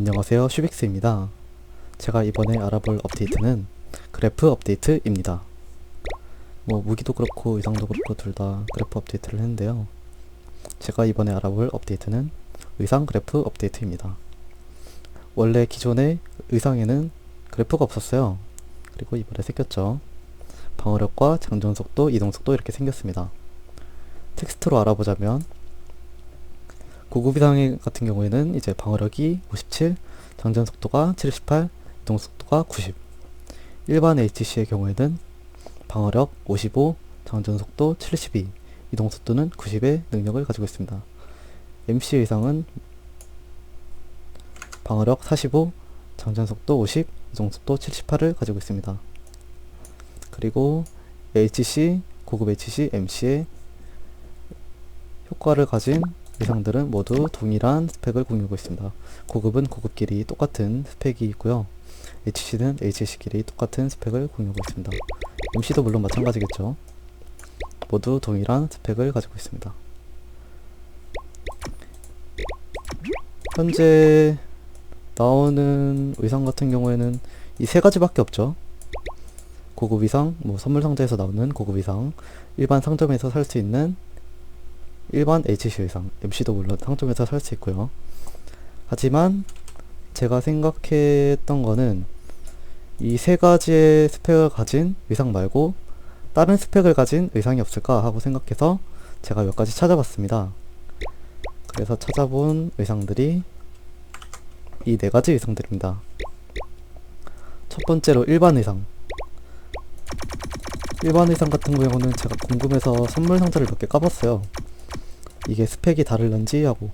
안녕하세요, 슈빅스입니다. 제가 이번에 알아볼 업데이트는 그래프 업데이트입니다. 무기도 그렇고 의상도 그렇고 둘 다 그래프 업데이트를 했는데요. 제가 이번에 알아볼 업데이트는 의상 그래프 업데이트입니다. 원래 기존의 의상에는 그래프가 없었어요. 그리고 이번에 생겼죠. 방어력과 장전속도, 이동속도 이렇게 생겼습니다. 텍스트로 알아보자면 고급 이상 같은 경우에는 이제 방어력이 57, 장전속도가 78, 이동속도가 90. 일반 HC의 경우에는 방어력 55, 장전속도 72, 이동속도는 90의 능력을 가지고 있습니다. MC 의상은 방어력 45, 장전속도 50, 이동속도 78을 가지고 있습니다. 그리고 HC, 고급 HC, MC의 효과를 가진 의상들은 모두 동일한 스펙을 공유하고 있습니다. 고급은 고급끼리 똑같은 스펙이 있고요. HC는 HC끼리 똑같은 스펙을 공유하고 있습니다. MC도 물론 마찬가지겠죠. 모두 동일한 스펙을 가지고 있습니다. 현재 나오는 의상 같은 경우에는 이 세 가지밖에 없죠. 고급 의상, 선물 상자에서 나오는 고급 의상, 일반 상점에서 살 수 있는 일반 HC 의상, MC도 물론 상점에서 살 수 있고요. 하지만 제가 생각했던 거는 이 세 가지의 스펙을 가진 의상 말고 다른 스펙을 가진 의상이 없을까 하고 생각해서 제가 몇 가지 찾아봤습니다. 그래서 찾아본 의상들이 이 네 가지 의상들입니다. 첫 번째로 일반 의상. 일반 의상 같은 경우는 제가 궁금해서 선물 상자를 몇 개 까봤어요. 이게 스펙이 다를런지 하고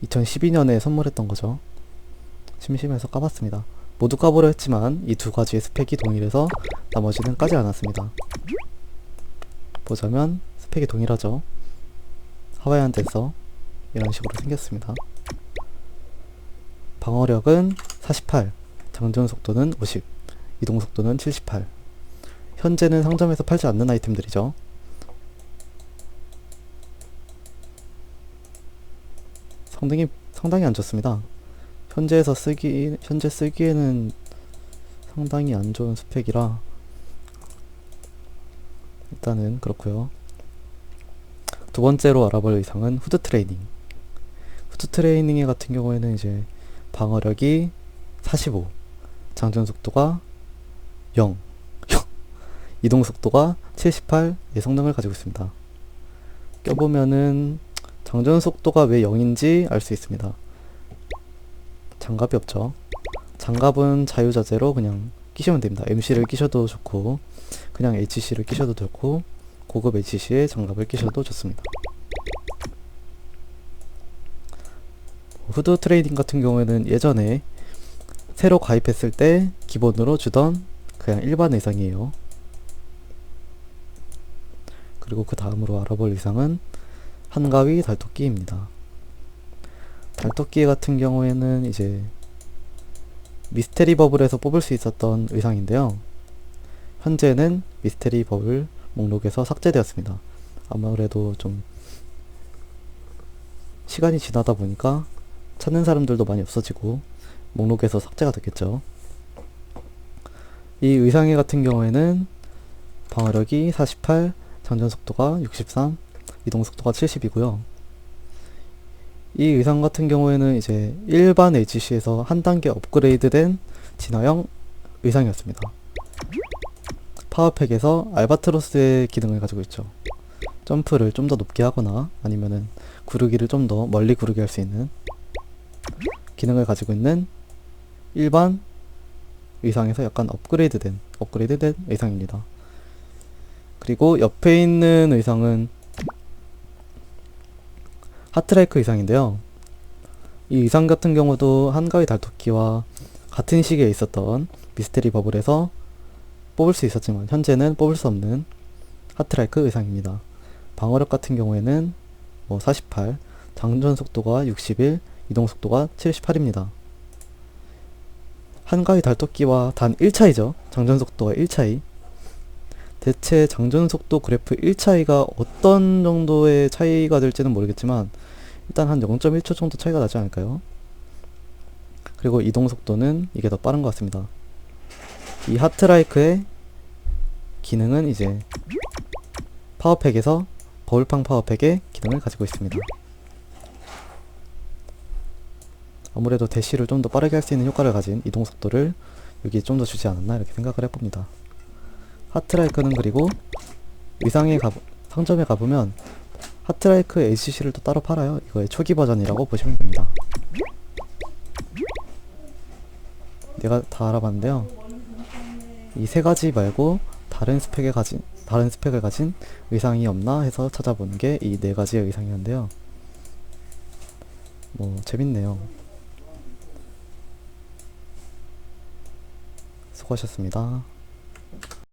2012년에 선물했던 거죠. 심심해서 까봤습니다. 모두 까보려 했지만 이 두 가지의 스펙이 동일해서 나머지는 까지 않았습니다. 보자면 스펙이 동일하죠. 하와이안 댄서 이런 식으로 생겼습니다. 방어력은 48, 장전 속도는 50, 이동 속도는 78. 현재는 상점에서 팔지 않는 아이템들이죠. 상당히 안 좋습니다. 현재 쓰기에는 상당히 안 좋은 스펙이라 일단은 그렇고요. 두 번째로 알아볼 의상은 후드 트레이닝. 후드 트레이닝 같은 경우에는 이제 방어력이 45, 장전 속도가 0, 이동 속도가 78의 성능을 가지고 있습니다. 껴보면은 장전 속도가 왜 0인지 알 수 있습니다. 장갑이 없죠. 장갑은 자유자재로 그냥 끼시면 됩니다. MC를 끼셔도 좋고 그냥 HC를 끼셔도 좋고 고급 HC에 장갑을 끼셔도 좋습니다. 후드 트레이딩 같은 경우에는 예전에 새로 가입했을 때 기본으로 주던 그냥 일반 의상이에요. 그리고 그 다음으로 알아볼 의상은 한가위 달토끼입니다. 달토끼 같은 경우에는 이제 미스테리 버블에서 뽑을 수 있었던 의상인데요. 현재는 미스테리 버블 목록에서 삭제되었습니다. 아무래도 좀 시간이 지나다 보니까 찾는 사람들도 많이 없어지고 목록에서 삭제가 됐겠죠. 이 의상의 같은 경우에는 방어력이 48, 장전 속도가 63, 이동 속도가 70이고요. 이 의상 같은 경우에는 이제 일반 HC에서 한 단계 업그레이드된 진화형 의상이었습니다. 파워팩에서 알바트로스의 기능을 가지고 있죠. 점프를 좀 더 높게 하거나 아니면은 구르기를 좀 더 멀리 구르게 할 수 있는 기능을 가지고 있는 일반 의상에서 약간 업그레이드된 의상입니다. 그리고 옆에 있는 의상은 하트라이크 의상인데요. 이 의상 같은 경우도 한가위 달토끼와 같은 시기에 있었던 미스테리 버블에서 뽑을 수 있었지만 현재는 뽑을 수 없는 하트라이크 의상입니다. 방어력 같은 경우에는 48, 장전 속도가 61, 이동 속도가 78입니다. 한가위 달토끼와 단 1차이죠. 장전 속도가 1차이. 대체 장전 속도 그래프 1차이가 어떤 정도의 차이가 될지는 모르겠지만 일단 한 0.1초 정도 차이가 나지 않을까요? 그리고 이동 속도는 이게 더 빠른 것 같습니다. 이 하트라이크의 기능은 이제 파워팩에서 버블팡 파워팩의 기능을 가지고 있습니다. 아무래도 대시를 좀 더 빠르게 할 수 있는 효과를 가진 이동 속도를 여기에 좀 더 주지 않았나 이렇게 생각을 해봅니다. 하트라이크는 그리고 상점에 가보면 하트라이크 HC를 또 따로 팔아요. 이거의 초기 버전이라고 보시면 됩니다. 내가 다 알아봤는데요. 이 세 가지 말고 다른 스펙을 가진 의상이 없나 해서 찾아본 게 이 네 가지의 의상이었는데요. 뭐 재밌네요. 수고하셨습니다.